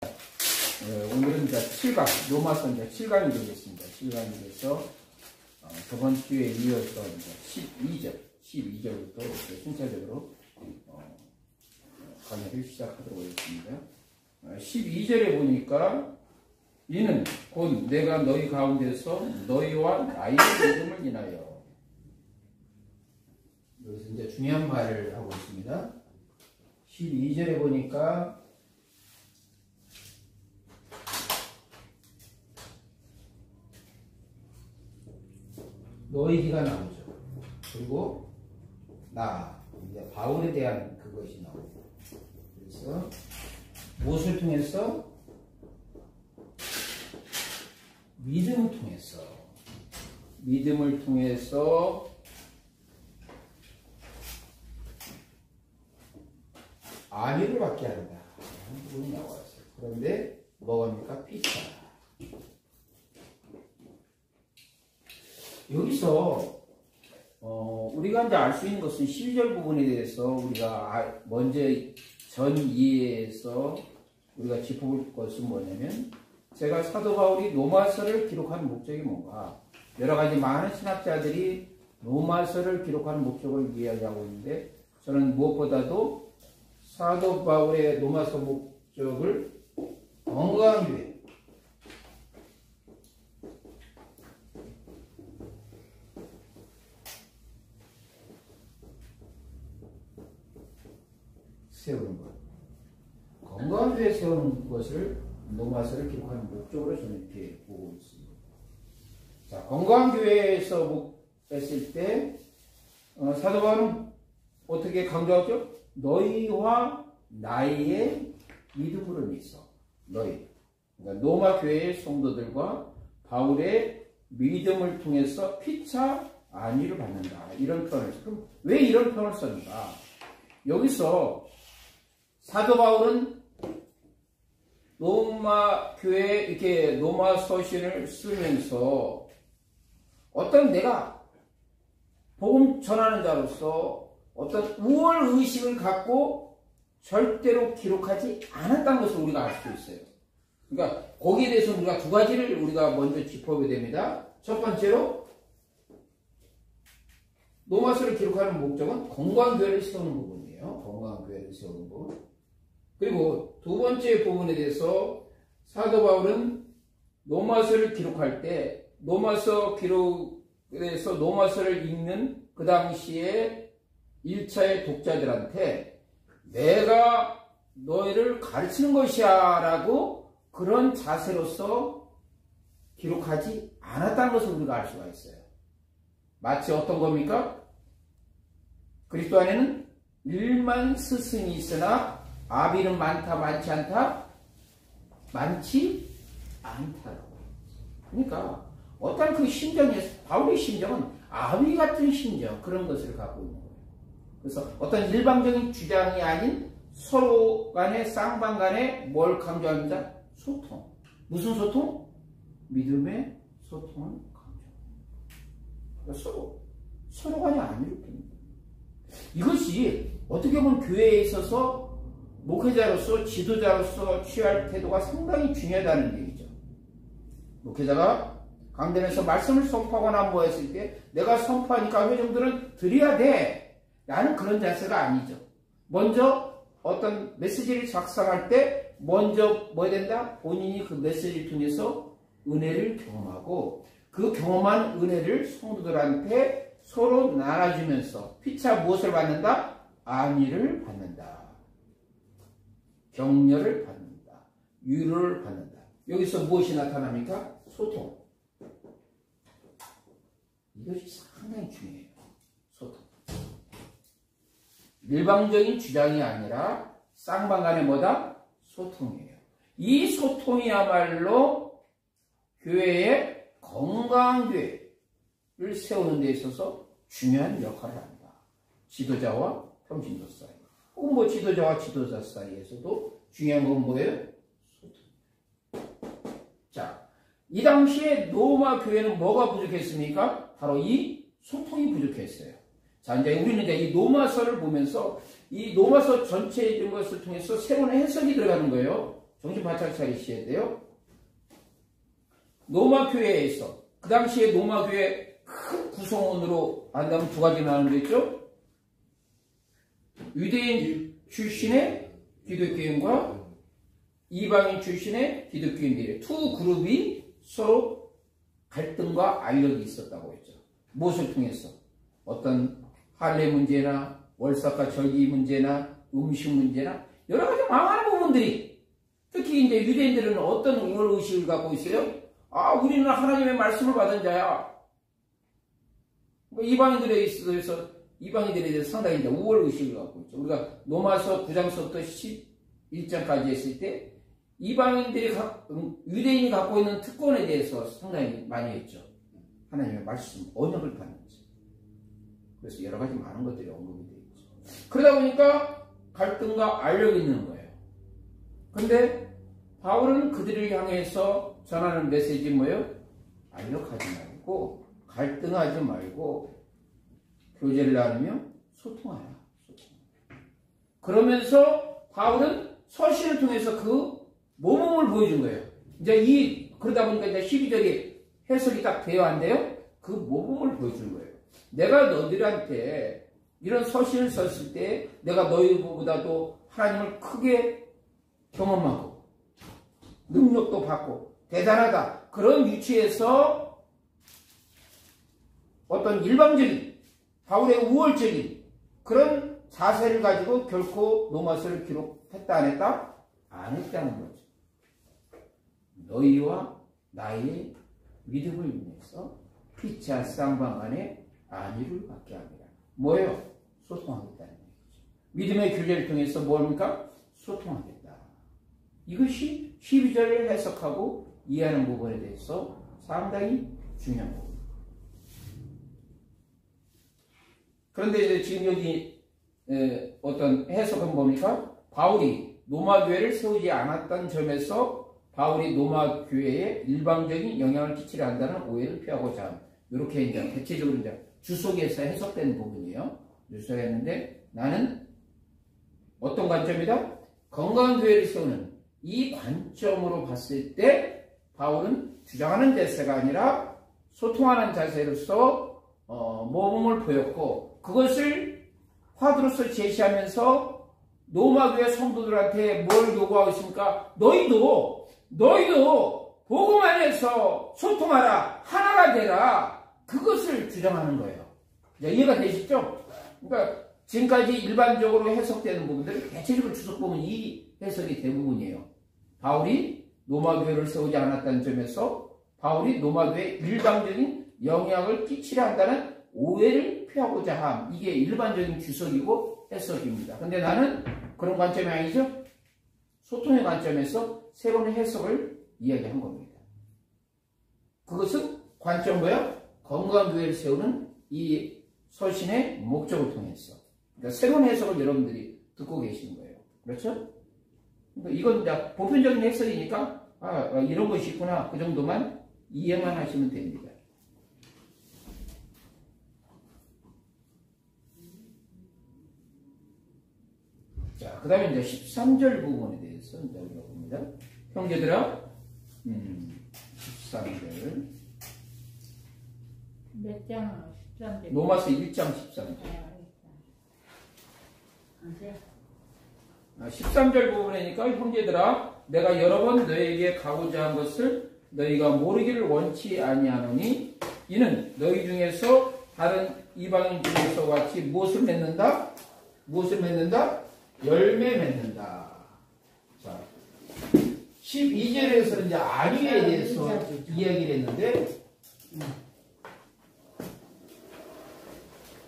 오늘은 이제 7강, 로마서 이제 7강이 되겠습니다. 7강이 돼서 저번 주에 이어서 이제 12절부터 순차적으로 강의를 시작하도록 하겠습니다. 12절에 보니까 이는 곧 내가 너희 가운데서 너희와 나의 믿음을 인하여, 여기서 이제 중요한 말을 하고 있습니다. 12절에 보니까 너희가 나오죠. 그리고 이제 바울에 대한 그것이 나오고, 그래서 무엇을 통해서? 믿음을 통해서 안위를 받게 한다. 라는 부분이 나왔어요. 그런데 뭐합니까? 피차. 여기서 우리가 이제 알 수 있는 것은 12절 부분에 대해서 우리가 먼저 전 이해에서 우리가 짚어볼 것은 뭐냐면, 제가 사도 바울이 로마서를 기록하는 목적이 뭔가, 여러 가지 많은 신학자들이 로마서를 기록하는 목적을 이야기하고 있는데, 저는 무엇보다도 사도 바울의 로마서 목적을 건강한 교회, 세우는 것, 건강한 교회 세우는 것을 로마서를 기록하는 목적으로 저는 이렇게 보고 있습니다. 자, 건강한 교회에서 했을 때 사도 바울은 어떻게 강조하죠? 너희와 나의 믿음으로 있어. 너희, 그러니까 로마 교회의 성도들과 바울의 믿음을 통해서 피차 안위를 받는다. 이런 표현을 써. 그럼 왜 이런 표현을 썼는가? 여기서 사도 바울은 로마 교회 이렇게 로마 서신을 쓰면서 어떤 내가 복음 전하는 자로서 어떤 우월 의식을 갖고 절대로 기록하지 않았다는 것을 우리가 알 수 있어요. 그러니까 거기에 대해서 우리가 두 가지를 우리가 먼저 짚어보게 됩니다. 첫 번째로 로마서를 기록하는 목적은 건강한 교회를 세우는 부분이에요. 건강한 교회를 세우는 부분. 그리고 두 번째 부분에 대해서 사도 바울은 로마서를 기록할 때 로마서 기록에서 로마서를 읽는 그 당시에 1차의 독자들한테 내가 너희를 가르치는 것이야 라고 그런 자세로서 기록하지 않았다는 것을 우리가 알 수가 있어요. 마치 어떤 겁니까? 그리스도 안에는 1만 스승이 있으나 아비는 많다, 많지 않다? 많지 않다라고. 그러니까 어떤 그 심정이, 바울의 심정은 아비 같은 심정, 그런 것을 갖고 있는 거예요. 그래서 어떤 일방적인 주장이 아닌 서로 간에, 쌍방 간에 뭘 강조합니다? 소통. 무슨 소통? 믿음의 소통을 강조합니다. 서로 간에 안 이렇습니다. 이것이 어떻게 보면 교회에 있어서 목회자로서, 지도자로서 취할 태도가 상당히 중요하다는 얘기죠. 목회자가 강단에서 말씀을 선포하거나 뭐 했을 때 내가 선포하니까 회중들은 드려야 돼 라는 그런 자세가 아니죠. 먼저 어떤 메시지를 작성할 때 먼저 뭐 해야 된다? 본인이 그 메시지를 통해서 은혜를 경험하고 그 경험한 은혜를 성도들한테 서로 나눠주면서 피차 무엇을 받는다? 안위를 받는다. 격려를 받는다. 위로를 받는다. 여기서 무엇이 나타납니까? 소통. 이것이 상당히 중요해요. 소통. 일방적인 주장이 아니라 쌍방 간의 뭐다? 소통이에요. 이 소통이야말로 교회의 건강한 교회를 세우는 데 있어서 중요한 역할을 합니다. 지도자와 평신도 사이. 혹은 뭐 지도자와 지도자 사이에서도 중요한 건 뭐예요? 소통. 자, 이 당시에 로마 교회는 뭐가 부족했습니까? 바로 이 소통이 부족했어요. 자, 이제 우리는 이제 이 로마서를 보면서 이 로마서 전체의 것을 통해서 새로운 해석이 들어가는 거예요. 정신 바짝 차리셔야 돼요. 로마 교회에서 그 당시에 로마 교회 큰 구성원으로 한다면 두 가지 나누는 거 있죠. 유대인 출신의 기독교인과 이방인 출신의 기독교인들의 두 그룹이 서로 갈등과 알력이 있었다고 했죠. 무엇을 통해서? 어떤 할례 문제나 월삭과 절기 문제나 음식 문제나 여러 가지 많은 부분들이, 특히 이제 유대인들은 어떤 우월의식을 갖고 있어요? 아, 우리는 하나님의 말씀을 받은 자야. 이방인들에 있어서 이방인들에 대해서 상당히 이제 우월의식을 갖고 있죠. 우리가 로마서 9장서부터 11장까지 했을 때 이방인들이 유대인이 갖고 있는 특권에 대해서 상당히 많이 했죠. 하나님의 말씀, 언약을 받는지. 그래서 여러 가지 많은 것들이 언급이 되어 있죠. 그러다 보니까 갈등과 알력이 있는 거예요. 근데 바울은 그들을 향해서 전하는 메시지 뭐예요? 알력하지 말고, 갈등하지 말고, 교제를 나누며 소통하라. 그러면서 바울은 서신을 통해서 그 모범을 보여준 거예요. 이제 그러다 보니까 이제 12절이 해석이 딱 되어 왔는데요. 그 모범을 보여준 거예요. 내가 너희들한테 이런 서신을 썼을 때 내가 너희보다도 하나님을 크게 경험하고 능력도 받고 대단하다. 그런 위치에서 어떤 일방적인 바울의 우월적인 그런 자세를 가지고 결코 로마서를 기록했다 안 했다? 안 했다는 거죠. 너희와 나의 믿음을 인해서 피차 쌍방간에 안위를 받게 합니다. 뭐예요? 소통하겠다는 얘기죠. 믿음의 교제를 통해서 뭡니까? 소통하겠다. 이것이 12절을 해석하고 이해하는 부분에 대해서 상당히 중요한 부분입니다. 그런데 이제 지금 여기 어떤 해석은 뭡니까? 바울이 로마 교회를 세우지 않았던 점에서 바울이 로마 교회에 일방적인 영향을 끼치려 한다는 오해를 피하고자 함. 이렇게 이제 대체적으로 이제 주석에서 해석된 부분이에요. 주석했는데 나는 어떤 관점이다? 건강한 교회를 세우는 이 관점으로 봤을 때 바울은 주장하는 자세가 아니라 소통하는 자세로서 모범을 보였고 그것을 화두로서 제시하면서 로마 교회 성도들한테 뭘 요구하고 있습니까? 너희도 복음 안에서 소통하라. 하나가 되라. 그것을 주장하는 거예요. 이해가 되시죠? 그러니까 지금까지 일반적으로 해석되는 부분들을 대체적으로 주석 보면 이 해석이 대부분이에요. 바울이 로마 교회를 세우지 않았다는 점에서 바울이 로마 교회에 일방적인 영향을 끼치려 한다는 오해를 피하고자 함. 이게 일반적인 주석이고 해석입니다. 근데 나는 그런 관점이 아니죠. 소통의 관점에서 새로운 해석을 이야기한 겁니다. 그것은 관점 뭐야? 건강한 교회를 세우는 이 서신의 목적을 통해서. 그러니까 새로운 해석을 여러분들이 듣고 계시는 거예요. 그렇죠? 그러니까 이건 이제 보편적인 해석이니까 이런 것이 있구나. 그 정도만 이해만 하시면 됩니다. 자, 그 다음에 이제 13절 부분에 대해서 이제 우리가 봅니다. 형제들아, 13절. 몇 장? 13절. 로마서 1장 13절. 13절 부분이니까 형제들아, 내가 여러 번 너에게 가고자 한 것을 너희가 모르기를 원치 아니하노니 이는 너희 중에서 다른 이방인 중에서 같이 무엇을 맺는다? 무엇을 맺는다? 열매 맺는다. 자, 12절에서 이제 안위에 대해서 이야기를 했는데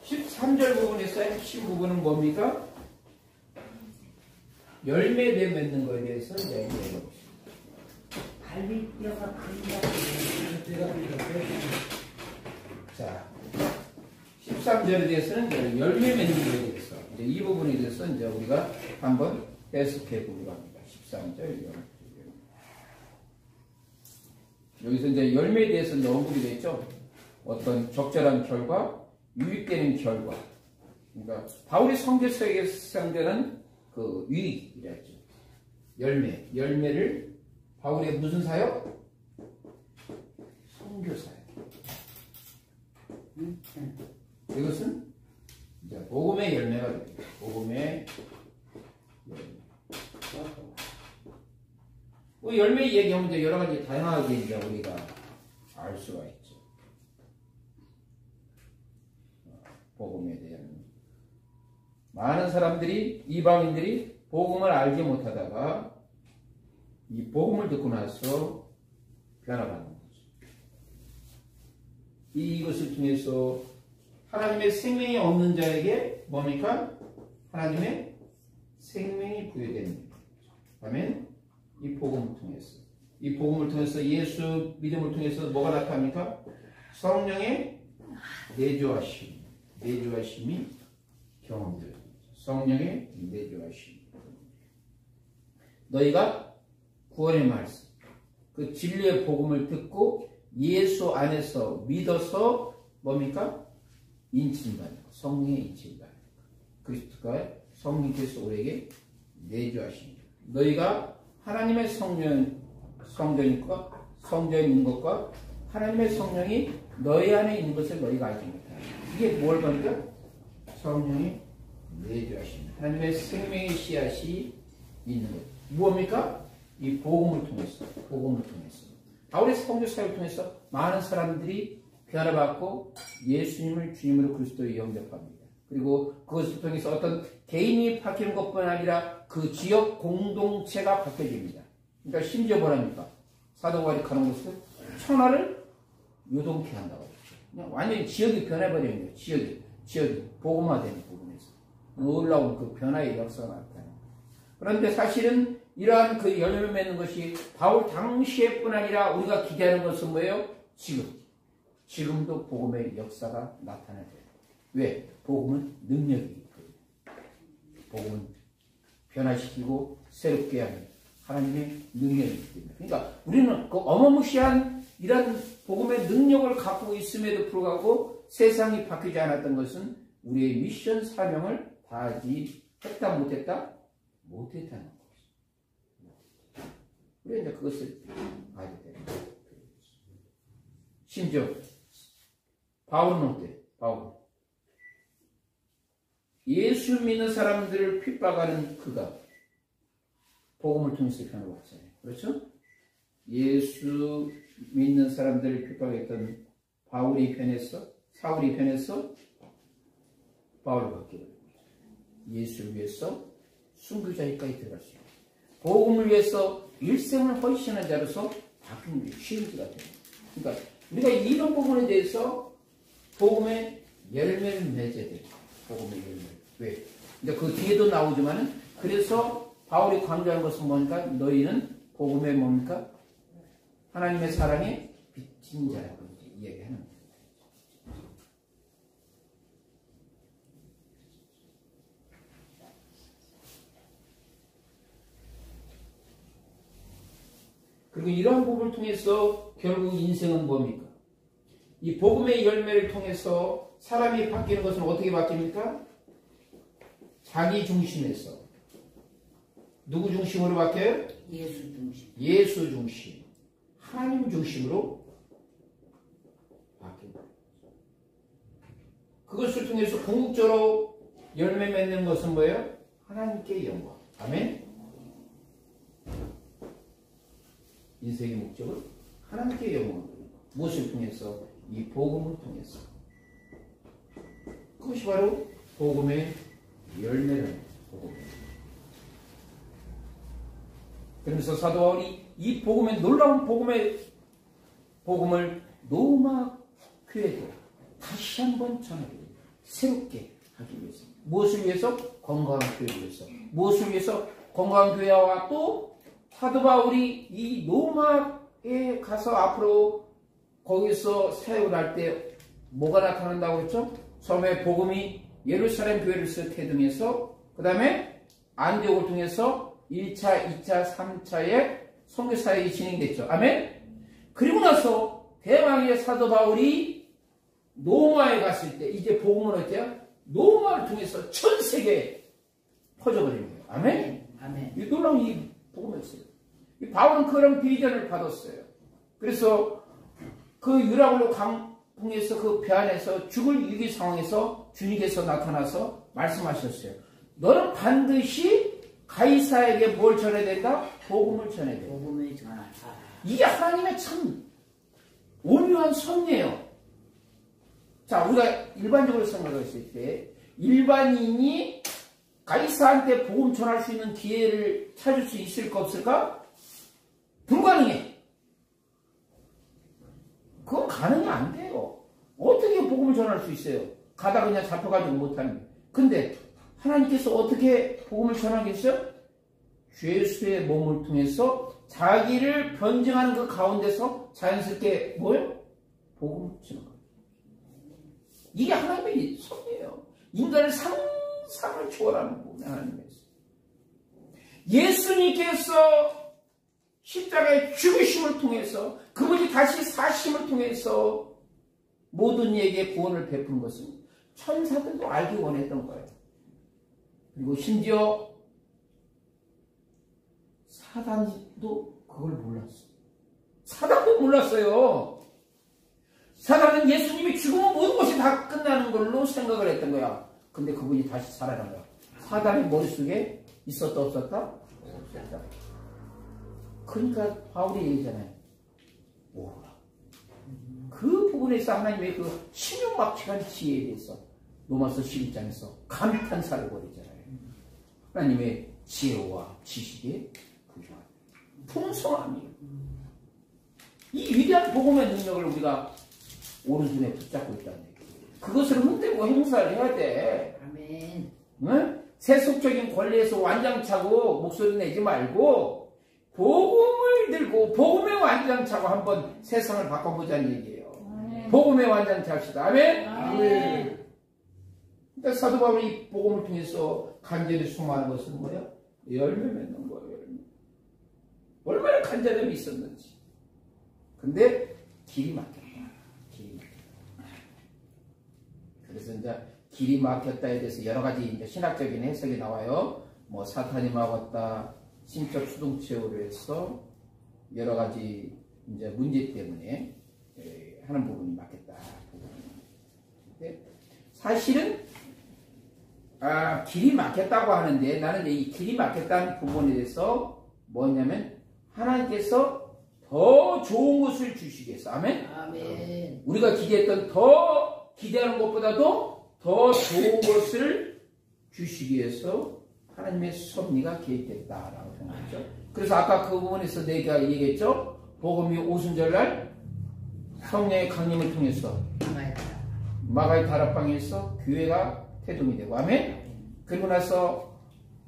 13절 부분에서 핵심 부분은 뭡니까? 열매 맺는 거에 대해서 이야기해 봅시다. 갈비뼈가 큰다. 자, 13절에 대해서는 이제 열매 맺는 거에 대해서 이제 이 부분에 대해서 이제 우리가 한번 해석해 보기로 합니다. 13절. 여기서 이제 열매에 대해서 이제 언급이 되죠. 어떤 적절한 결과, 유익되는 결과. 그러니까 바울이 성경서에게 사용되는 그 유익이랬죠. 열매를 바울의 무슨 사역? 선교 사역. 이것은 이제 복음의 열매가 됩니다. 복음의 열매. 열매 얘기하면 이제 여러 가지 다양하게 이제 우리가 알 수가 있죠. 복음에 대한 많은 사람들이 이방인들이 복음을 알지 못하다가 이 복음을 듣고 나서 변화받는 거죠. 이것을 통해서 하나님의 생명이 없는 자에게 뭡니까? 하나님의 생명이 부여되는 거죠. 아멘. 이 복음을 통해서, 이 복음을 통해서 예수 믿음을 통해서 뭐가 나타납니까? 성령의 내주하심이 경험돼요. 성령의 내주하심. 너희가 구원의 말씀, 그 진리의 복음을 듣고 예수 안에서 믿어서 뭡니까? 인침받는 거. 성령의 인침받는 거. 그리스도가 성령께서 우리에게 내주하십니다. 너희가 하나님의 성전인 것과 하나님의 성령이 너희 안에 있는 것을 너희가 알지 못하라. 이게 뭘 겁니까? 성령이 내주하십니다. 하나님의 생명의 씨앗이 있는 것. 무엇입니까? 이 복음을 통해서. 바울의 성교 사역을 통해서 많은 사람들이 변화받고 예수님을 주님으로 그리스도에 영접합니다. 그리고 그것을 통해서 어떤 개인이 바뀌는 것뿐 아니라 그 지역 공동체가 바뀌어집니다. 그러니까 심지어 뭐랍니까? 사도 바울이 가는 곳은 천하를 요동케 한다고 그랬죠. 그냥 완전히 지역이 변해버리는 거예요. 지역이 복음화되는 부분에서 놀라운 그 변화의 역사가 나타나는 거예요. 그런데 사실은 이러한 그 열매 맺는 것이 바울 당시에뿐 아니라 우리가 기대하는 것은 뭐예요? 지금도 복음의 역사가 나타나야 돼요. 왜? 복음은 능력이 있거든요. 복음은 변화시키고 새롭게 하는 하나님의 능력이 있기 때문에. 그러니까 우리는 그 어마무시한 이런 복음의 능력을 갖고 있음에도 불구하고 세상이 바뀌지 않았던 것은 우리의 미션 사명을 다하지 했다 못했다? 못했다는 거죠. 우리가 이제 그것을 봐야 되는 거예요. 심지어 바울은 어때? 바울. 예수 믿는 사람들을 핍박하는 그가 복음을 통해서 변화받았잖아요. 그렇죠? 예수 믿는 사람들을 핍박했던 사울이 변해서 바울로 바뀌고 예수를 위해서 순교자에까지 들어갈 수 있고 복음을 위해서 일생을 헌신한 자로서 바뀐 시인지가 됩니다. 그러니까 우리가 이런 부분에 대해서 복음의 열매를 맺어야 돼요. 복음의 열매. 왜? 근데 그 뒤에도 나오지만은 그래서 바울이 강조하는 것은 뭡니까? 너희는 복음의 뭡니까? 하나님의 사랑에 빚진 자라고 이야기하는 거예요. 그리고 이러한 부분을 통해서 결국 인생은 뭡니까? 이 복음의 열매를 통해서 사람이 바뀌는 것은 어떻게 바뀝니까? 자기 중심에서 누구 중심으로 바뀌어요? 예수 중심. 하나님 중심으로 바뀝니다. 그것을 통해서 궁극적으로 열매 맺는 것은 뭐예요? 하나님께 영광. 아멘? 인생의 목적은 하나님께 영광을 드리는 것. 무엇을 통해서? 이 복음을 통해서. 그것이 바로 복음의 열매라는 복음. 그러면서 사도 바울이 이 복음의 놀라운 복음을 로마 교회도 다시 한번 전하기 위해서 새롭게 하기 위해서. 무엇을 위해서? 건강한 교회를 위해서. 무엇을 위해서? 건강한 교회와 또 사도 바울이 이 로마에 가서 앞으로 거기서 사역을 할 때 뭐가 나타난다고 했죠? 처음에 복음이 예루살렘 교회를 태동해서 그 다음에 안디옥을 통해서 1차, 2차, 3차의 선교 사역이 진행됐죠. 아멘? 그리고 나서 대왕의 사도 바울이 로마에 갔을 때 이제 복음은 어때요? 로마를 통해서 전 세계에 퍼져버리는 거예요. 아멘? 아멘. 이 놀라운 이 복음했어요. 바울은 그런 비전을 받았어요. 그래서 그 유라굴로 강풍에서 그 배 안에서 죽을 위기 상황에서 주님께서 나타나서 말씀하셨어요. 너는 반드시 가이사에게 뭘 전해야 된다? 복음을 전해야 된다. 복음을 전하라. 이게 하나님의 참 오묘한 섭리예요. 자, 우리가 일반적으로 생각했을 때 일반인이 가이사한테 복음 전할 수 있는 기회를 찾을 수 있을까 없을까? 불가능해. 그건 가능이 안 돼요. 어떻게 복음을 전할 수 있어요? 가다 그냥 잡혀가지고 못하는 거예요. 근데 하나님께서 어떻게 복음을 전하겠어요? 죄수의 몸을 통해서 자기를 변증하는 그 가운데서 자연스럽게 뭐예요? 복음을 전하는 거예요. 이게 하나님의 섭리예요. 인간을 상상을 초월하는 부분이 하나님의 섭리. 예수님께서 십자가의 죽으심을 통해서 그분이 다시 사심을 통해서 모든 이에게 구원을 베푼 것은 천사들도 알기 원했던 거예요. 그리고 심지어 사단도 그걸 몰랐어요. 사단도 몰랐어요. 사단은 예수님이 죽으면 모든 것이 다 끝나는 걸로 생각을 했던 거야. 근데 그분이 다시 살아난 거야. 사단의 머릿속에 있었다 없었다? 없었다. 그러니까 바울이 얘기잖아요. 오라. 그 부분에서 하나님의 그 신용막측한 지혜에 대해서 로마서 11장에서 감탄사를 벌이잖아요. 하나님의 지혜와 지식의 부유함, 풍성함이에요. 이 위대한 복음의 능력을 우리가 오른손에 붙잡고 있다는 얘기예요. 그것을 흔들고 행사를 해야 돼. 아멘. 응? 세속적인 권리에서 완장차고 목소리 내지 말고 복음을 들고 복음의 완장차고 한번 세상을 바꿔보자는 얘기예요. 아멘. 복음의 완장차 합시다. 아멘? 아멘. 그러니까 사도 바울이 복음을 통해서 간절히 소망하는 것은 뭐예요? 열매 맺는 거예요. 열매. 얼마나 간절함이 있었는지. 근데 길이 막혔다. 길이 막혔다. 그래서 이제 길이 막혔다에 대해서 여러 가지 이제 신학적인 해석이 나와요. 뭐 사탄이 막았다. 신적 수동체로 해서 여러 가지 이제 문제 때문에 하는 부분이 막혔다. 근데 사실은 길이 막혔다고 하는데 나는 이 길이 막혔다는 부분에 대해서 뭐냐면 하나님께서 더 좋은 것을 주시겠어. 아멘? 아멘. 우리가 기대하는 것보다도 더 좋은 것을 주시기 위해서 하나님의 섭리가 개입됐다라고 생각하죠. 그래서 아까 그 부분에서 내가 얘기했죠. 복음이 오순절날 성령의 강림을 통해서 마가의 다락방에서 교회가 태동이 되고 아멘. 그리고 나서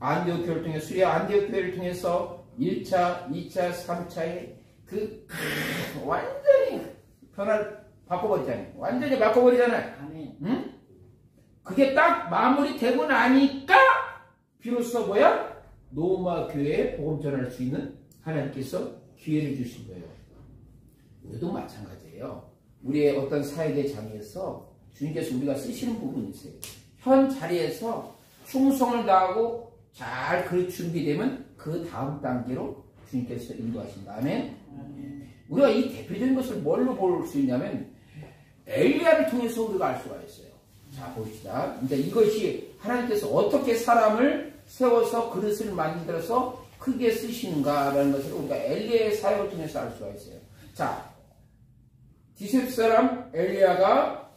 안디옥 교회를 통해 수리아 안디옥 교회를 통해서 1차, 2차, 3차의 그 완전히 변화를 바꿔버리잖아요. 완전히 바꿔버리잖아요. 아멘. 응? 그게 딱 마무리되고 나니까 비로소 뭐야? 로마 교회에 복음 전할 수 있는 하나님께서 기회를 주신 거예요. 우리도 마찬가지예요. 우리의 어떤 사역의 장에서 주님께서 우리가 쓰시는 부분이 있어요. 현 자리에서 충성을 다하고 잘 그 준비되면 그 다음 단계로 주님께서 인도하신다. 아멘. 우리가 이 대표적인 것을 뭘로 볼 수 있냐면 엘리야를 통해서 우리가 알 수가 있어요. 자, 봅시다. 이제 이것이 하나님께서 어떻게 사람을 세워서 그릇을 만들어서 크게 쓰시는가라는 것을 우리가 엘리야의 사역을 통해서 알 수가 있어요. 자, 디셉 사람 엘리야가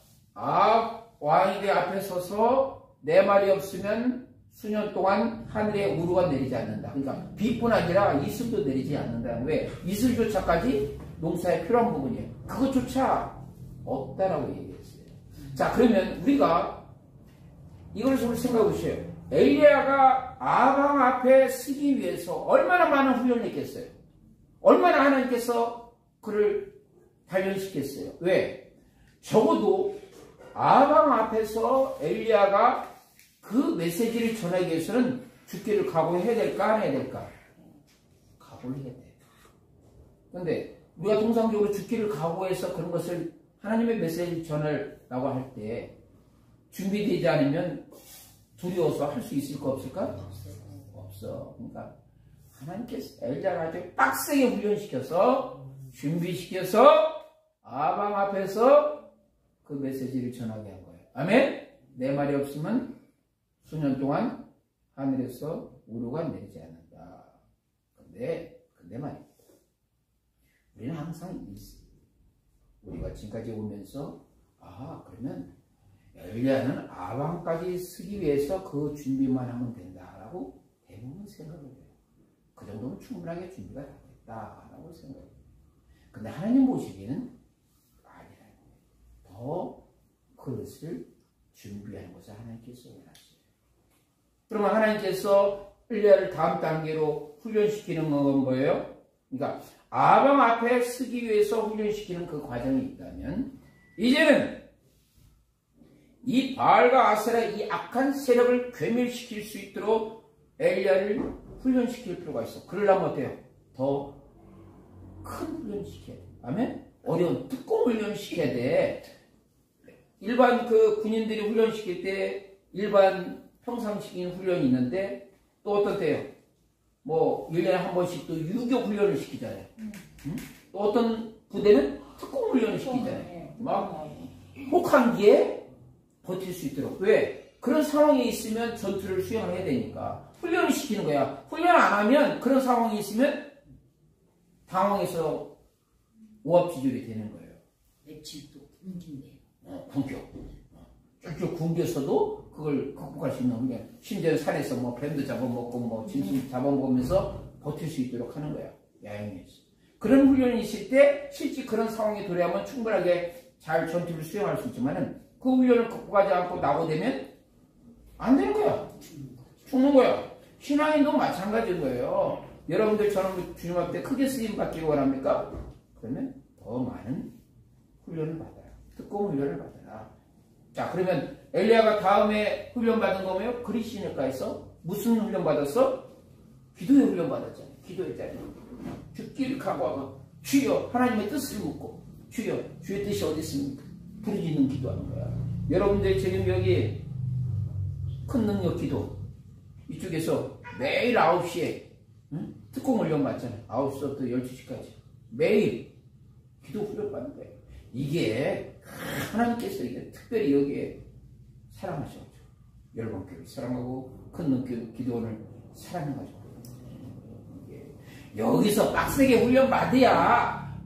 왕에게 앞에 서서 내 말이 없으면 수년 동안 하늘에 우루가 내리지 않는다. 그러니까 비뿐 아니라 이슬도 내리지 않는다. 왜? 이슬조차까지 농사에 필요한 부분이에요. 그것조차 없다라고 얘기했어요. 자, 그러면 우리가 이것을 생각해 보세요. 엘리야가 아방 앞에 서기 위해서 얼마나 많은 훈련을 했겠어요? 얼마나 하나님께서 그를 단련시켰어요? 왜? 적어도 아방 앞에서 엘리야가 그 메시지를 전하기 위해서는 죽기를 각오해야 될까? 안 해야 될까? 각오를 해야 돼. 그런데 우리가 통상적으로 죽기를 각오해서 그런 것을 하나님의 메시지를 전하려고 할 때 준비되지 않으면 두려워서 할 수 있을까 없을까? 없어. 그러니까 하나님께서 엘리야를 아주 빡세게 훈련시켜서 준비시켜서 아방 앞에서 그 메시지를 전하게 한 거예요. 아멘? 내 말이 없으면 수년 동안 하늘에서 우루가 내리지 않는다. 근데 말입니다. 우리는 항상 우리가 지금까지 오면서 그러면 엘리야는 아방까지 쓰기 위해서 그 준비만 하면 된다라고 대부분 생각을 해요. 그 정도면 충분하게 준비가 됐다라고 생각해요. 근데 하나님 보시기에는 아니라는 거예요. 더 그것을 준비하는 것을 하나님께서 원하세요. 그러면 하나님께서 엘리야를 다음 단계로 훈련시키는 건 뭐예요? 그러니까 아방 앞에 쓰기 위해서 훈련시키는 그 과정이 있다면 이제는 이 바알과 아세라 이 악한 세력을 괴멸시킬 수 있도록 엘리야를 훈련시킬 필요가 있어. 그러려면 어때요? 더 큰 훈련시켜야 돼. 아멘? 어려운 특공 훈련시켜야 돼. 일반 그 군인들이 훈련시킬 때 일반 평상시킨 훈련이 있는데 또 어떤 때요? 뭐 1년에 한 번씩 또 유교 훈련을 시키잖아요. 또 어떤 부대는 특공 훈련을 시키잖아요. 막 혹한기에 버틸 수 있도록. 왜? 그런 상황에 있으면 전투를 수행을 해야 되니까 훈련을 시키는 거야. 훈련 안 하면 그런 상황이 있으면 당황해서 오합지졸이 되는 거예요. 며칠도 굶긴데. 굶겨. 쭉쭉 굶겨서도 그걸 극복할 수 있는 훈련. 심지어 산에서 뭐 뱀도 잡아먹고 뭐 짐승 잡아먹으면서 버틸 수 있도록 하는 거야. 야영에서. 그런 훈련이 있을 때 실제 그런 상황에 도래하면 충분하게 잘 전투를 수행할 수 있지만은 그 훈련을 극복하지 않고 낙오되면 안 되는 거야. 죽는 거야. 신앙인도 마찬가지인 거예요. 여러분들 저는 주님 앞에 크게 쓰임 받기를 원합니까? 그러면 더 많은 훈련을 받아라. 특공 훈련을 받아라. 자, 그러면 엘리야가 다음에 훈련 받은 거 뭐예요? 그리시네가에서 무슨 훈련 받았어? 기도의 훈련 받았잖아요. 기도했잖아요. 죽기를 각오하고 주여 하나님의 뜻을 묻고 주여 주의 뜻이 어디 있습니까? 부르짖는 기도하는 거야. 여러분들 지금 여기 큰 능력 기도 이쪽에서 매일 9시에 특공 훈련 받잖아요. 9시부터 12시까지 매일 기도 훈련 받는 거예요. 이게 하나님께서 이게 특별히 여기에 사랑하셔가지고 열방교회를 사랑하고 큰 능력 기도원을 사랑해가지고 여기서 빡세게 훈련 받아야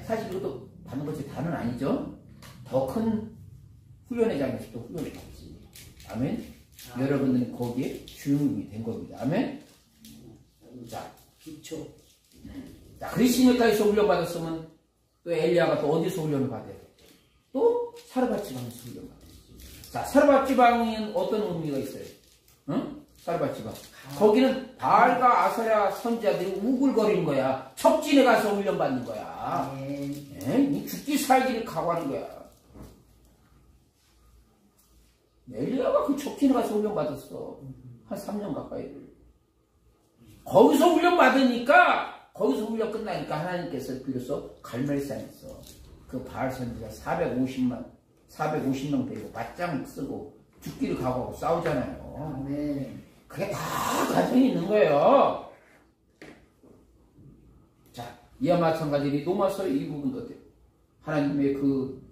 사실 그것도 받는 것이 다는 아니죠. 더 큰 훈련의 장에서 또 훈련을 받지. 아멘. 여러분들은 거기에 주인공이 된 겁니다. 아멘. 자, 기초. 자, 그리시네가에서 훈련 받았으면 또 엘리야가 또 어디서 훈련을 받아야 돼? 또 사르밧 지방에서 훈련 받아야 돼. 자, 사르밧 지방은 어떤 의미가 있어요? 응? 사르밧 지방. 거기는 바알과 아세라 선지자들이 우글거리는 거야. 첩진에 가서 훈련 받는 거야. 이 죽기 살기를 각오하는 거야. 엘리야가 그 첩진에 가서 훈련 받았어. 한 3년 가까이를. 거기서 훈련 받으니까 거기서 훈련 끝나니까 하나님께서 비로소 갈멜산에서 그 바알 선지자 450명 데리고 맞짱 쓰고 죽기를 각오하고 싸우잖아요. 그게 다 과정이 있는 거예요. 자, 이와 마찬가지로 로마서 이 부분도 어때요? 하나님의 그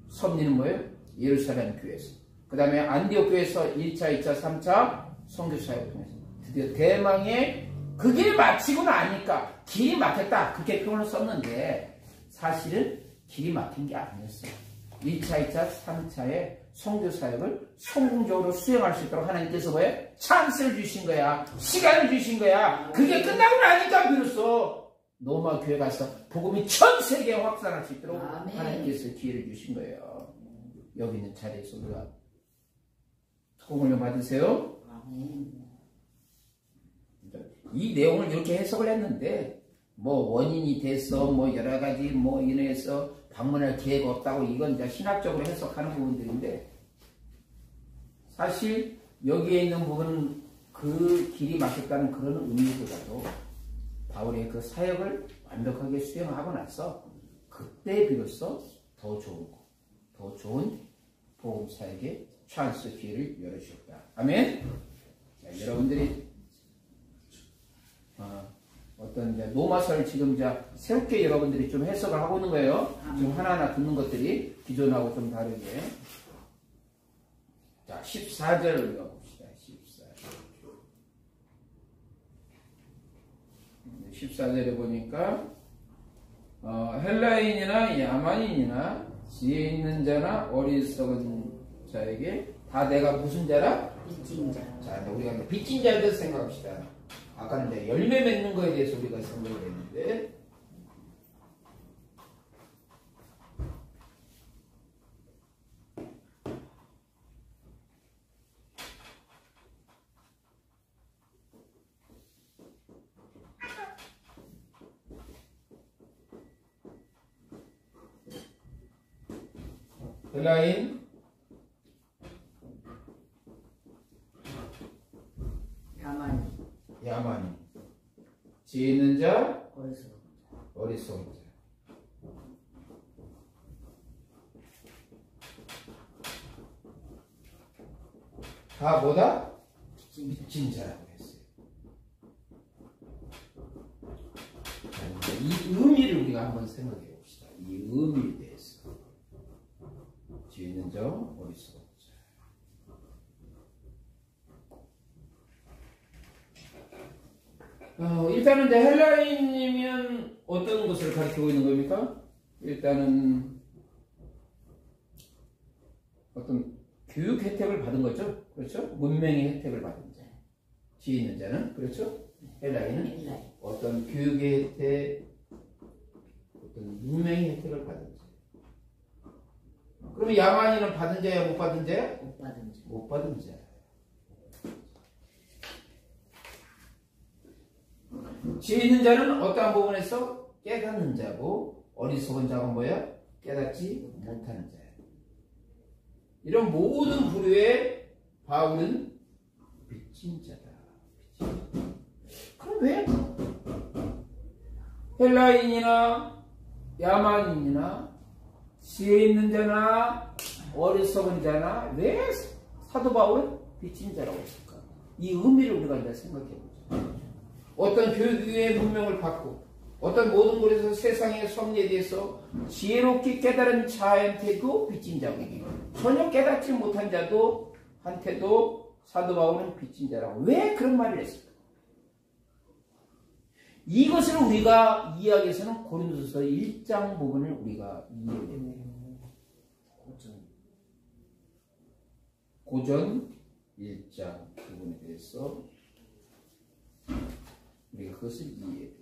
섭리는 뭐예요? 예루살렘 교회에서. 그 다음에 안디옥 교회에서 1차, 2차, 3차 선교사역을 통해서 드디어 대망의 그 길을 마치고 나니까 길이 막혔다. 그렇게 표현을 썼는데 사실은 길이 막힌 게 아니었어요. 1차, 2차, 3차의 선교사역을 성공적으로 수행할 수 있도록 하나님께서 뭐예요? 찬스를 주신 거야. 시간을 주신 거야. 그게 끝나고 나니까 비로소 로마 교회 가서 복음이 전 세계에 확산할 수 있도록 하나님께서 기회를 주신 거예요. 여기 있는 자리에서 우리가 특공훈련 받으세요. 이 내용을 이렇게 해석을 했는데 뭐 원인이 돼서 뭐 여러 가지 뭐 인해서 방문할 기회가 없다고 이건 이제 신학적으로 해석하는 부분들인데 사실 여기에 있는 부분은 그 길이 막혔다는 그런 의미보다도 바울의 그 사역을 완벽하게 수행하고 나서 그때 비로소 더 좋은 복음 사역의 찬스 기회를 열어주셨다. 아멘. 자, 여러분들이 어떤 이제 노마서를 지금 이제 새롭게 여러분들이 좀 해석을 하고 있는 거예요. 지금 하나하나 듣는 것들이 기존하고 좀 다르게. 자, 14절 읽어봅시다. 14절에 보니까 헬라인이나 야만인이나 지혜 있는 자나 어리석은 자에게 다 내가 무슨 자라? 빚진 자. 자, 우리가 이제 빚진 자에 대해서 생각합시다. 아까는 이제 열매 맺는 거에 대해서 우리가 생각을 했는데, 헬라인, 야만인, 지혜 있는 자, 어리석은 자. 다 뭐다? 빚진 자라고 했어요. 자, 이 의미를 우리가 한번 생각해 봅시다. 이 의미에 대해서. 지혜 있는 자, 어리석은 자. 일단은 이제 헬라인이면 어떤 것을 가르치고 있는 겁니까? 일단은 어떤 교육 혜택을 받은 거죠. 그렇죠? 문명의 혜택을 받은 자. 지혜 있는 자는 그렇죠? 헬라인은 어떤 교육의 혜택, 어떤 문명의 혜택을 받은 자. 그러면 야만인은 받은 자야, 못 받은 자야? 못 받은 자. 못 받은 자. 지혜 있는 자는 어떠한 부분에서 깨닫는 자고, 어리석은 자가 뭐야? 깨닫지 못하는 자야. 이런 모든 부류의 바울은 빚진 자다. 그럼 왜 헬라인이나 야만인이나 지혜 있는 자나 어리석은 자나 왜 사도 바울은 빚진 자라고 했을까? 이 의미를 우리가 이제 생각해 보죠. 어떤 교육의 문명을 받고 어떤 모든 곳에서 세상의 섭리에 대해서 지혜롭게 깨달은 자한테도 빚진 자고, 전혀 깨닫지 못한 자도 한테도 사도 바울은 빚진 자라고 왜 그런 말을 했을까? 이것을 우리가 이야기해서는 고린도서 1장 부분을 우리가 이해해야 돼요. 고전 1장 부분에 대해서 우리가 그것을 이해해야 돼요.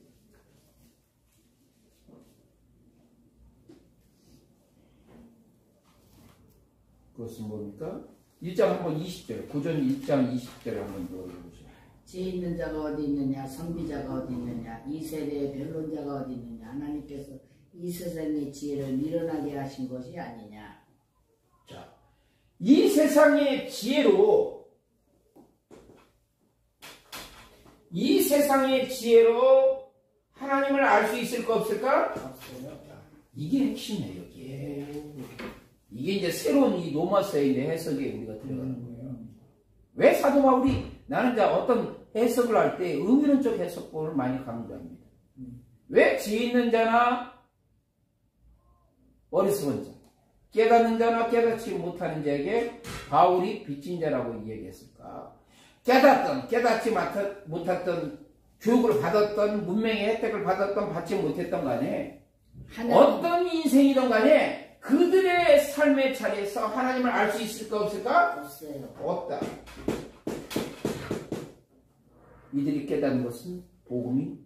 그것은 뭡니까? 1장 한번 20절, 고전 1장 20절을 한번 읽어보죠. 지혜 있는 자가 어디 있느냐, 선비자가 어디 있느냐, 이 세대의 변론자가 어디 있느냐. 하나님께서 이 세상의 지혜를 밀어나게 하신 것이 아니냐. 자, 이 세상의 지혜로, 이 세상의 지혜로 하나님을 알 수 있을까 없을까? 없어요. 이게 핵심이에요, 여기에. 이게 이제 새로운 이 로마서의 이제 해석에 우리가 들어가는 거예요. 왜 사도 바울이 나는 이제 어떤 해석을 할 때 의미론적 해석법을 많이 강조합니다. 왜 지혜 있는 자나 어리석은 자, 깨닫는 자나 깨닫지 못하는 자에게 바울이 빚진 자라고 이야기했을까? 깨닫던, 깨닫지 못했던, 교육을 받았던, 문명의 혜택을 받았던, 받지 못했던 간에 어떤 인생이든 간에 그들의 삶의 자리에서 하나님을 알 수 있을까 없을까? 없어요. 없다. 이들이 깨닫는 것은 복음이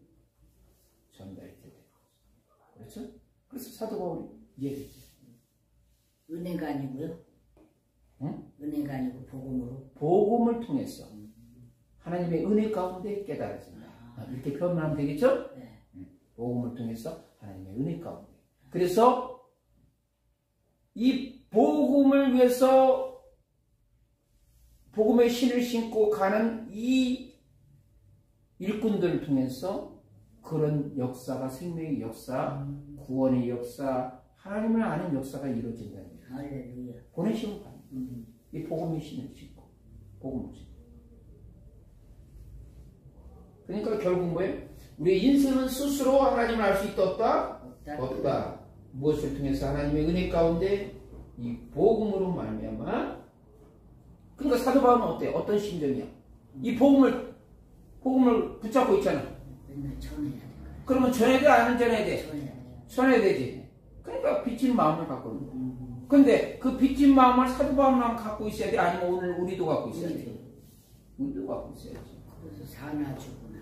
전달이 되는 거죠. 그렇죠? 그래서 사도 바울이 얘기했죠. 은혜가 아니고요. 응? 은혜가 아니고 복음으로. 복음을 통해서 하나님의 은혜 가운데 깨달아진다. 이렇게 표현하면 되겠죠? 네. 복음을 통해서 하나님의 은혜 가운데. 그래서 이 복음을 위해서 복음의 신을 신고 가는 이 일꾼들을 통해서 그런 역사가, 생명의 역사, 구원의 역사, 하나님을 아는 역사가 이루어진다는 거예요. 할렐루야. 보내심을 받는 이 복음의 신을 신고 복음을 신고. 그러니까 결국 뭐예요? 우리 인생은 스스로 하나님을 알 수 있다 없다? 없다. 무엇을 통해서 하나님의 은혜 가운데 이 복음으로 말미암아. 그러니까 사도 바울은 어때? 어떤 심정이야? 이 복음을 붙잡고 있잖아. 맨날 전해야 돼. 그러면 전해야 돼? 안 전해야 돼? 전해야 돼. 전해야 되지. 그러니까 빚진 마음을 갖고 있는 거야. 근데 그 빚진 마음을 사도 바울만 갖고 있어야 돼? 아니면 오늘 우리도 갖고 있어야 돼? 우리도 갖고 있어야지. 그래서 사나 주구나.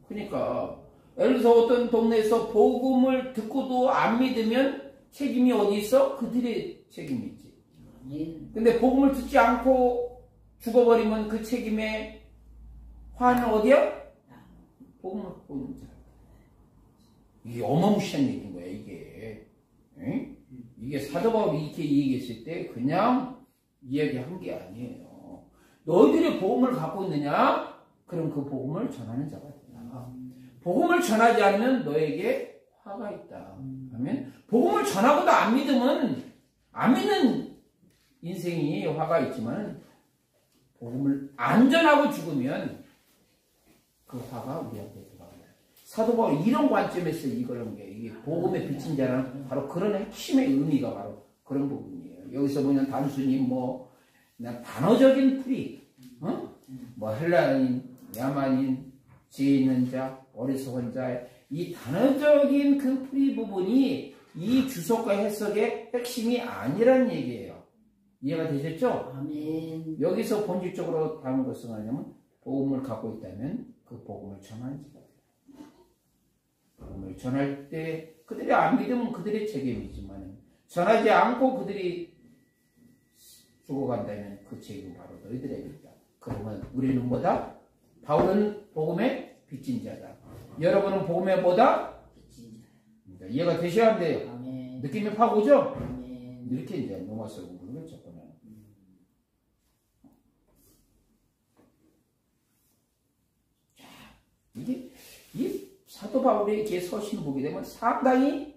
그러니까 예를 들어서 어떤 동네에서 복음을 듣고도 안 믿으면 책임이 어디 있어? 그들의 책임이 있지. 근데 복음을 듣지 않고 죽어버리면 그 책임의 화는 어디야? 복음을 보는 자. 이게 어마무시한 얘기인 거야, 이게. 응? 이게 사도 바울이 이렇게 얘기했을 때 그냥 이야기한 게 아니에요. 너희들이 복음을 갖고 있느냐? 그럼 그 복음을 전하는 자가 있다. 복음을 전하지 않으면 너에게 화가 있다. 아멘. 복음을 전하고도 안 믿으면, 안 믿는 인생이 화가 있지만, 복음을 안 전하고 죽으면 그 화가 우리한테 들어가요. 사도 바울이 이런 관점에서 이걸 한 게, 이게 복음의 빚진 자는 바로 그런 핵심의 의미가 바로 그런 부분이에요. 여기서 보면 단순히 그냥 단어적인 풀이, 헬라인, 야만인, 지혜 있는 자, 어리석은 자, 이 단어적인 그 풀이 부분이 이 주석과 해석의 핵심이 아니란 얘기예요. 이해가 되셨죠? 아멘. 여기서 본질적으로 다른 것은 뭐냐면 복음을 갖고 있다면 그 복음을 전하는 자가 돼요. 복음을 전할 때 그들이 안 믿으면 그들의 책임이지만 전하지 않고 그들이 죽어간다면 그 책임은 바로 너희들에게 있다. 그러면 우리는 뭐다? 바울은 복음의 빚진 자다. 여러분은 복음의 뭐다? 빚진 자. 이해가 되셔야 한대요. 아멘. 느낌이 팍 오죠? 아멘. 이렇게 이제 로마서 공부를 접근해요. 자, 이 사도 바울의 이렇게 서신 보게 되면 상당히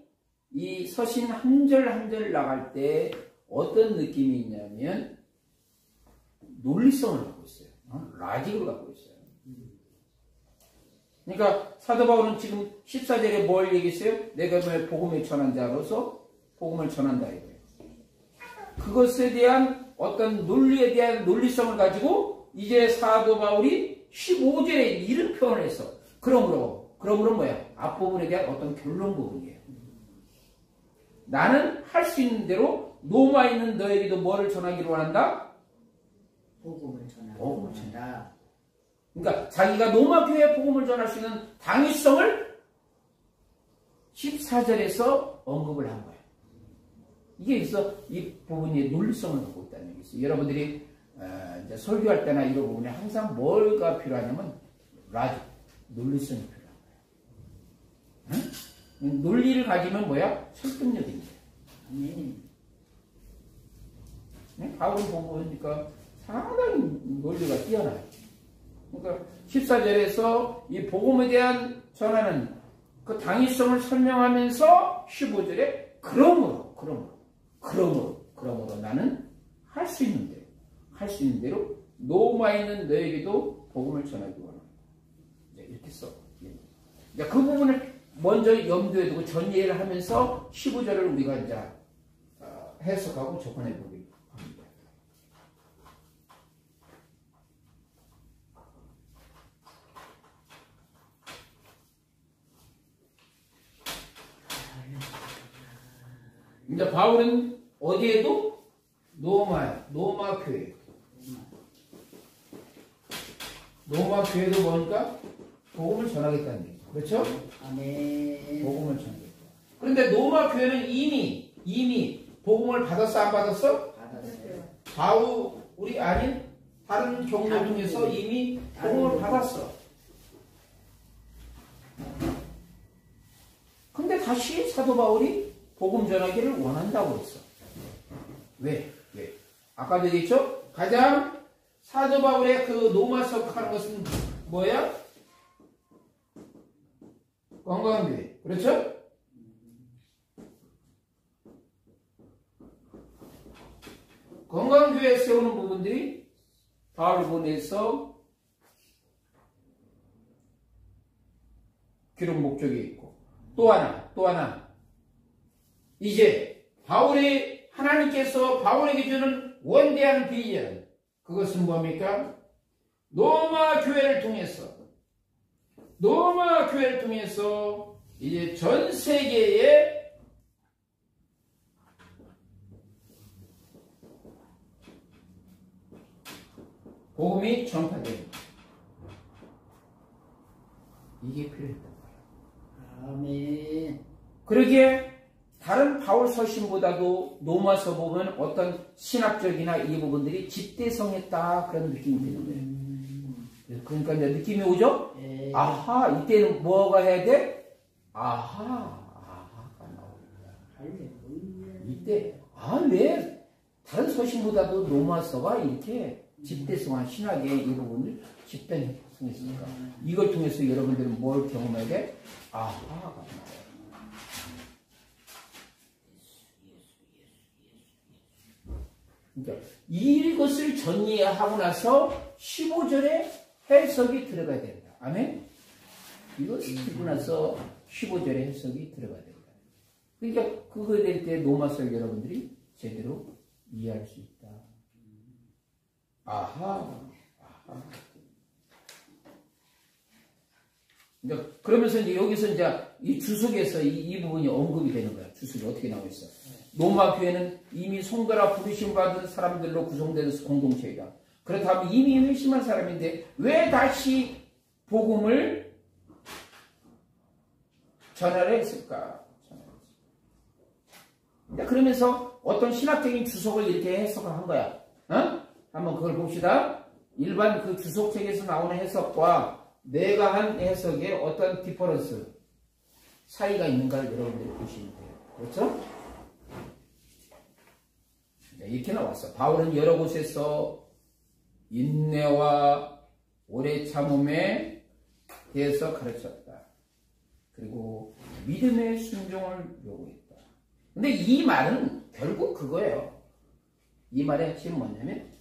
이 서신 한 절 한 절 나갈 때 어떤 느낌이 있냐면 논리성을 갖고 있어요. 라직을 갖고 있어요. 그러니까 사도 바울은 지금 14절에 뭘 얘기했어요? 내가 복음의 전한 자로서 복음을 전한다 이거예요. 그것에 대한 어떤 논리에 대한 논리성을 가지고 이제 사도 바울이 15절에 이런 표현을 해서 그러므로 뭐야? 앞부분에 대한 어떤 결론 부분이에요. 나는 할 수 있는 대로 로마에 있는 너에게도 뭐를 전하기로 원한다? 복음을 전한다. 그러니까 자기가 로마 교회에 복음을 전할 수 있는 당위성을 14절에서 언급을 한 거예요. 이게 있어 이 부분이 논리성을 갖고 있다는 얘기 있어요. 여러분들이 이제 설교할 때나 이런 부분에 항상 뭐가 필요하냐면 논리성이 필요한 거예요. 응? 논리를 가지면 뭐야? 설득력입니다. 바울은 보니까 상당히 논리가 뛰어나요. 그러니까 14절에서 이 복음에 대한 전하는 그 당위성을 설명하면서 15절에 그러므로 나는 할 수 있는 대로 로마에 있는 너에게도 복음을 전하기 원한다. 이렇게 써. 그 부분을 먼저 염두에 두고 전이해를 하면서 15절을 우리가 이제 해석하고 접근해 보기 합니다. 이제 바울은 어디에도 로마 교회. 로마 교회도 보니까 복음을 전하겠다는 얘기죠. 그렇죠? 아멘. 복음을 전하겠다. 그런데 로마 교회는 이미 복음을 받았어, 안 받았어? 받았어요. 바울이 아닌 다른 경로 중에서 이미 복음을 받았어. 근데 다시 사도 바울이 복음 전하기를 원한다고 했어. 왜? 아까도 얘기했죠? 가장 사도 바울의 그 로마서 하는 것은 뭐야? 건강한 교회. 그렇죠? 건강한 교회에 세우는 부분들이 바울 보내서 기록 목적이 있고 또 하나 이제 하나님께서 바울에게 주는 원대한 비전 그것은 뭡니까? 로마 교회를 통해서 이제 전 세계에 복음이 전파됩니다. 이게 필요했던 거예요. 아멘. 그러기에 다른 바울 서신보다도 로마서 보면 어떤 신학적이나 이 부분들이 집대성했다 그런 느낌이 드는 거예요. 그러니까 이제 느낌이 오죠? 예. 아하, 이때는 뭐가 해야 돼? 아하가 나옵니다. 할렐루야. 이때 왜 다른 서신보다도 로마서가 이렇게 집대성한 신학의 이 부분을 집대성했을까? 이걸 통해서 여러분들은 뭘 경험해야 돼? 아하가 나와요. 그러니까 이것을 정리하고 나서 15절에 해석이 들어가야 된다. 아멘? 이것을 듣고 나서 15절에 해석이 들어가야 된다. 그러니까 그거에 될 때 로마서를 여러분들이 제대로 이해할 수 있다. 아하. 그러니까 그러면서 이제 여기서 이제 이 주석에서 이 부분이 언급이 되는 거야. 주석이 어떻게 나와 있어? 로마 교회는 이미 성도라 부르심 받은 사람들로 구성되는 공동체이다. 그렇다면 이미 회심한 사람인데 왜 다시 복음을 전하려 했을까? 그러면서 어떤 신학적인 주석을 이렇게 해석한 거야. 한번 그걸 봅시다. 일반 그 주석책에서 나오는 해석과 내가 한 해석에 어떤 디퍼런스, 차이가 있는가를 여러분들이 보시면 돼요. 그렇죠? 이렇게 나왔어. 바울은 여러 곳에서 인내와 오래 참음에 대해서 가르쳤다. 그리고 믿음의 순종을 요구했다. 근데 이 말은 결국 그거예요. 이 말의 핵심은 뭐냐면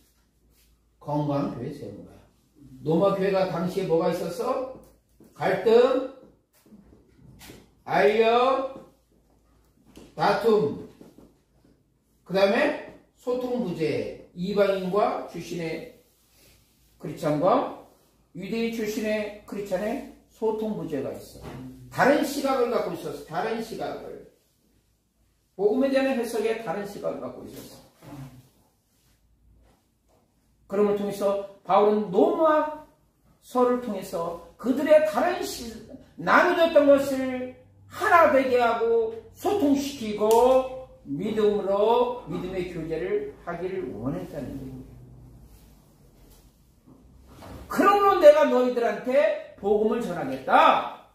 건강한 교회 세우는 거야. 로마 교회가 당시에 뭐가 있었어? 갈등, 알력, 다툼, 그 다음에 소통 부재, 이방인과 출신의 크리스찬과 유대인 출신의 크리스찬의 소통 부재가 있어. 다른 시각을 갖고 있었어. 다른 시각을. 복음에 대한 해석에 다른 시각을 갖고 있었어. 그럼을 통해서 바울은 로마서를 통해서 그들의 다른 나누어졌던 것을 하나 되게 하고 소통시키고 믿음으로 믿음의 교제를 하기를 원했다는 거예요. 그러므로 내가 너희들한테 복음을 전하겠다.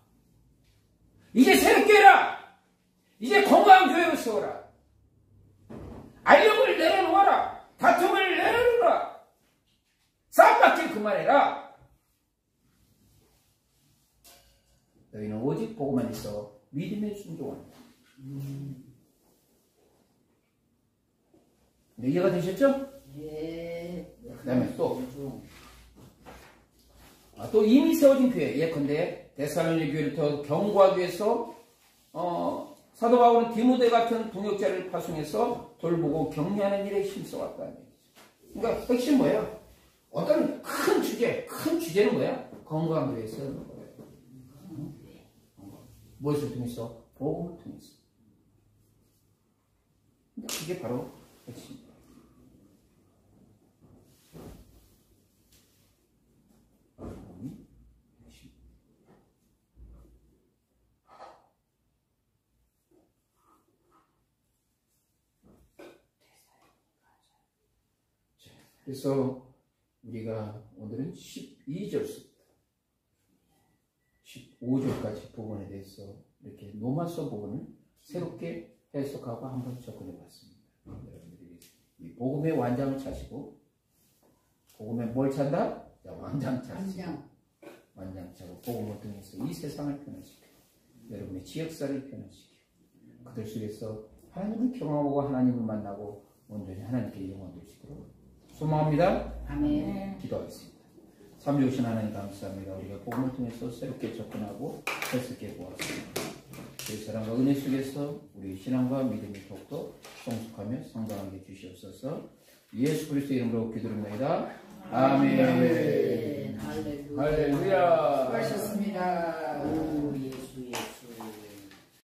이제 새롭게 해라. 이제 건강한 교회를 세워라. 알력을 내려놓아라. 다툼을 내려놓아라. 싸움받기 그만해라. 너희는 오직 복음만 있어 믿음에 순종한다. 이해가 되셨죠? 예. 그 다음에 또 이미 세워진 교회, 예컨대 데살로니가 교회를 더 견고하기 위해서 사도 바울은 디모데 같은 동역자를 파송해서 돌보고 격려하는 일에 힘써왔다는 얘기죠. 그러니까 핵심 뭐예요? 어떤 큰 주제는 뭐야? 건강한 교회에 세우는 거예요. 무엇을 통해서? 복음을 통해서. 그게 바로 핵심입니다. 그래서 우리가 오늘은 12절부터 15절까지 부분에 대해서 이렇게 로마서 부분을 새롭게 해석하고 한번 접근해 봤습니다. 여러분들이 이 복음의 완장을 차시고, 복음의 뭘 찬다? 완장 차시고, 완장 차고 복음을 통해서 이 세상을 변화시키고 여러분의 지역사를 변화시키고 그들 속에서 하나님을 경험하고 하나님을 만나고 온전히 하나님께 영광 돌리시도록 소망합니다. 아멘. 기도하겠습니다. 참 좋으신 하나님 감사합니다. 우리가 복음을 통해서 새롭게 접근하고 새롭게 보았습니다. 그 사랑과 은혜 속에서 우리 신앙과 믿음이 더욱더 성숙하며 성장하게 주시옵소서. 예수 그리스도 이름으로 기도합니다. 아멘. 할렐루야. 할렐루야.